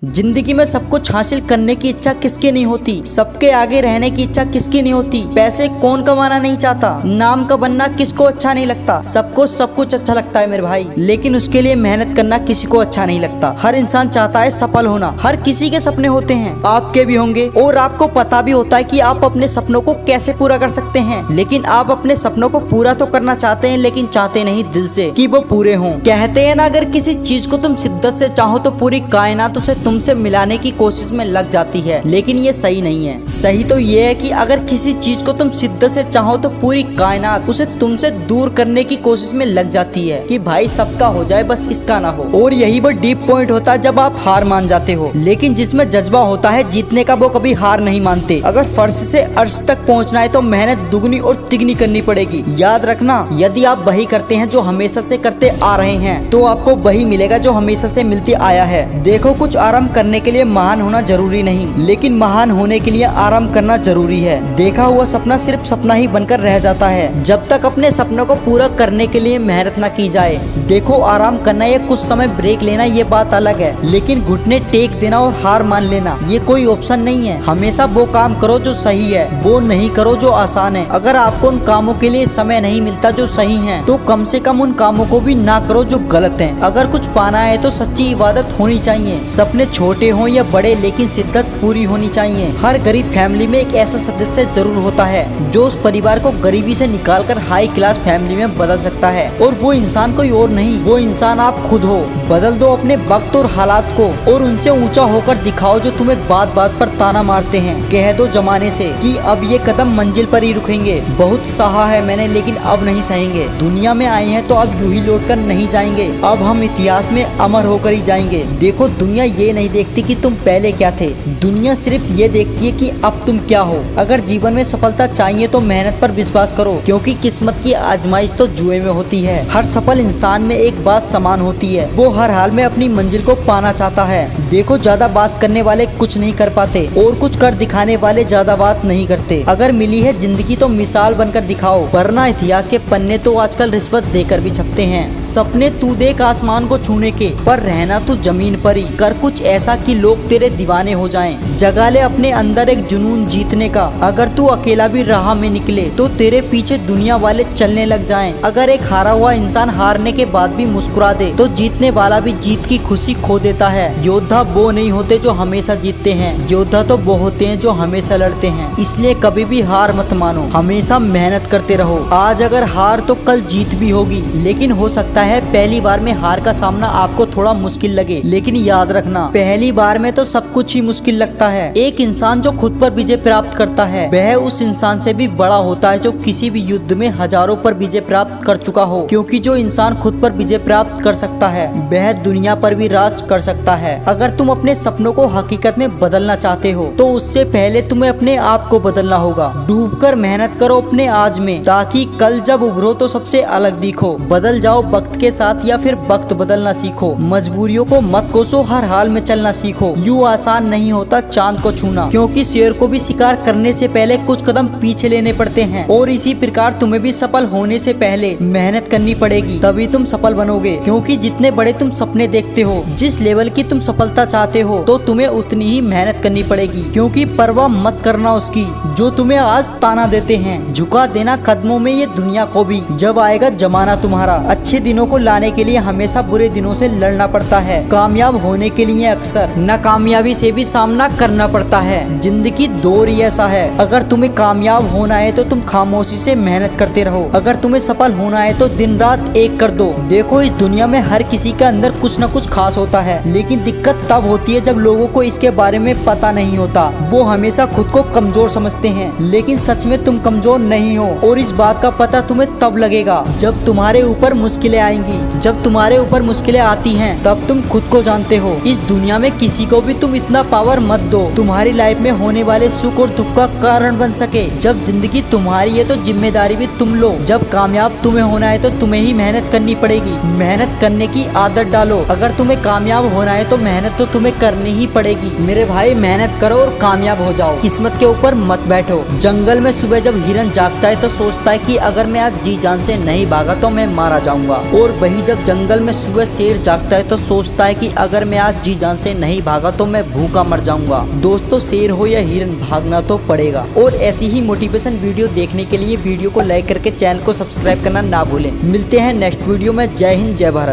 जिंदगी में सब कुछ हासिल करने की इच्छा किसकी नहीं होती, सबके आगे रहने की इच्छा किसकी नहीं होती। पैसे कौन कमाना नहीं चाहता, नाम का बनना किसको अच्छा नहीं लगता। सबको सब कुछ अच्छा लगता है मेरे भाई, लेकिन उसके लिए मेहनत करना किसी को अच्छा नहीं लगता। हर इंसान चाहता है सफल होना, हर किसी के सपने होते हैं, आपके भी होंगे, और आपको पता भी होता है कि आप अपने सपनों को कैसे पूरा कर सकते हैं। लेकिन आप अपने सपनों को पूरा तो करना चाहते हैं, लेकिन चाहते नहीं दिल से कि वो पूरे हों। कहते हैं ना, अगर किसी चीज को तुम शिद्दत से चाहो तो पूरी कायनात उसे तुमसे मिलाने की कोशिश में लग जाती है, लेकिन ये सही नहीं है। सही तो ये है कि अगर किसी चीज को तुम शिद्दत से चाहो तो पूरी कायनात उसे तुमसे दूर करने की कोशिश में लग जाती है कि भाई सबका हो जाए बस इसका ना हो। और यही वो डीप पॉइंट होता है जब आप हार मान जाते हो। लेकिन जिसमें जज्बा होता है जीतने का, वो कभी हार नहीं मानते। अगर फर्श से अर्श तक पहुंचना है तो मेहनत दुगनी और तिगनी करनी पड़ेगी। याद रखना, यदि आप वही करते हैं जो हमेशा से करते आ रहे हैं तो आपको वही मिलेगा जो हमेशा से मिलते आया है। देखो, कुछ आराम करने के लिए महान होना जरूरी नहीं, लेकिन महान होने के लिए आराम करना जरूरी है। देखा हुआ सपना सिर्फ सपना ही बनकर रह जाता है जब तक अपने सपनों को पूरा करने के लिए मेहनत न की जाए। देखो, आराम करना या कुछ समय ब्रेक लेना ये बात अलग है, लेकिन घुटने टेक देना और हार मान लेना ये कोई ऑप्शन नहीं है। हमेशा वो काम करो जो सही है, वो नहीं करो जो आसान है। अगर आपको उन कामों के लिए समय नहीं मिलता जो सही है, तो कम से कम उन कामों को भी ना करो जो गलत है। अगर कुछ पाना है तो सच्ची इबादत होनी चाहिए। सपने छोटे हों या बड़े, लेकिन शिद्दत पूरी होनी चाहिए। हर गरीब फैमिली में एक ऐसा सदस्य जरूर होता है जो उस परिवार को गरीबी से निकालकर हाई क्लास फैमिली में बदल सकता है, और वो इंसान कोई और नहीं, वो इंसान आप खुद हो। बदल दो अपने वक्त और हालात को, और उनसे ऊंचा होकर दिखाओ जो तुम्हें बात बात पर ताना मारते हैं। कह दो जमाने से कि अब ये कदम मंजिल पर ही रुकेंगे। बहुत सहा है मैंने, लेकिन अब नहीं सहेंगे। दुनिया में आए हैं तो अब यूं ही लौट कर नहीं जाएंगे, अब हम इतिहास में अमर होकर ही जाएंगे। देखो, दुनिया ये नहीं देखती कि तुम पहले क्या थे, दुनिया सिर्फ ये देखती है कि अब तुम क्या हो। अगर जीवन में सफलता चाहिए तो मेहनत पर विश्वास करो, क्योंकि किस्मत की आजमाइश तो जुए में होती है। हर सफल इंसान में एक बात समान होती है, वो हर हाल में अपनी मंजिल को पाना चाहता है। देखो, ज्यादा बात करने वाले कुछ नहीं कर पाते, और कुछ कर दिखाने वाले ज्यादा बात नहीं करते। अगर मिली है जिंदगी तो मिसाल बनकर दिखाओ, वरना इतिहास के पन्ने तो आजकल रिश्वत देकर भी छपते हैं। सपने तू देख आसमान को छूने के, पर रहना तू जमीन पर ही। कर कुछ ऐसा कि लोग तेरे दीवाने हो जाएं। जगा ले अपने अंदर एक जुनून जीतने का। अगर तू अकेला भी राह में निकले तो तेरे पीछे दुनिया वाले चलने लग जाएं। अगर एक हारा हुआ इंसान हारने के बाद भी मुस्कुरा दे तो जीतने वाला भी जीत की खुशी खो देता है। योद्धा वो नहीं होते जो हमेशा जीतते हैं, योद्धा तो वो होते हैं जो हमेशा लड़ते हैं। इसलिए कभी भी हार मत मानो, हमेशा मेहनत करते रहो। आज अगर हार तो कल जीत भी होगी, लेकिन हो सकता है पहली बार में हार का सामना आपको थोड़ा मुश्किल लगे, लेकिन याद रखना, पहली बार में तो सब कुछ ही मुश्किल लगता है। एक इंसान जो खुद पर विजय प्राप्त करता है वह उस इंसान से भी बड़ा होता है जो किसी भी युद्ध में हजारों पर विजय प्राप्त कर चुका हो, क्योंकि जो इंसान खुद पर विजय प्राप्त कर सकता है वह दुनिया पर भी राज कर सकता है। अगर तुम अपने सपनों को हकीकत में बदलना चाहते हो तो उससे पहले तुम्हें अपने आप को बदलना होगा। डूबकर मेहनत करो अपने आज में, ताकि कल जब उभरो तो सबसे अलग दिखो। बदल जाओ वक्त के साथ, या फिर वक्त बदलना सीखो। मजबूरियों को मत कोसो, हर हाल में चलना सीखो। यूं आसान नहीं होता चांद को छूना, क्योंकि शेर को भी शिकार करने से पहले कुछ कदम पीछे लेने पड़ते हैं। और इसी प्रकार तुम्हें भी सफल होने से पहले मेहनत करनी पड़ेगी, तभी तुम सफल बनोगे। क्योंकि जितने बड़े तुम सपने देखते हो, जिस लेवल की तुम सफलता चाहते हो, तो तुम्हें उतनी ही मेहनत करनी पड़ेगी। क्योंकि परवाह मत करना उसकी जो तुम्हें आज ताना देते हैं। झुका देना कदमों में ये दुनिया को भी, जब आएगा जमाना तुम्हारा। अच्छे दिनों को लाने के लिए हमेशा बुरे दिनों से लड़ना पड़ता है। कामयाब होने के लिए अक्सर नाकामयाबी से भी सामना करना पड़ता है। जिंदगी दौर ही ऐसा है। अगर तुम्हें कामयाब होना है तो तुम खामोशी से मेहनत करते रहो। अगर तुम्हें सफल होना है तो दिन रात एक कर दो। देखो, इस दुनिया में हर किसी के अंदर कुछ न कुछ खास होता है, लेकिन दिक्कत तब होती है जब लोगों को इसके बारे में पता नहीं होता। वो हमेशा खुद को कमजोर समझते हैं, लेकिन सच में तुम कमजोर नहीं हो। और इस बात का पता तुम्हें तब लगेगा जब तुम्हारे ऊपर मुश्किलें आएंगी। जब तुम्हारे ऊपर मुश्किलें आती हैं तब तुम खुद को जानते हो। इस दुनिया में किसी को भी तुम इतना पावर मत दो तुम्हारी लाइफ में होने वाले सुख और दुख का कारण बन सके। जब जिंदगी तुम्हारी है तो जिम्मेदारी भी तुम लो। जब कामयाब तुम्हें होना है तो तुम्हें ही मेहनत करनी पड़ेगी। मेहनत करने की आदत डालो। अगर तुम्हें कामयाब होना है तो मेहनत तो तुम्हें करनी ही पड़ेगी। मेरे भाई, मेहनत करो और कामयाब हो जाओ। किस्मत के ऊपर मत बैठो। जंगल में सुबह जब हिरन जागता है तो सोचता है कि अगर मैं आज जी जान से नहीं भागा तो मैं मारा जाऊंगा। और वही जब जंगल में सुबह शेर जागता है तो सोचता है कि अगर मैं आज जी जान मैदान से नहीं भागा तो मैं भूखा मर जाऊंगा। दोस्तों शेर हो या हिरन, भागना तो पड़ेगा। और ऐसी ही मोटिवेशन वीडियो देखने के लिए वीडियो को लाइक करके चैनल को सब्सक्राइब करना ना भूलें। मिलते हैं नेक्स्ट वीडियो में। जय हिंद, जय भारत।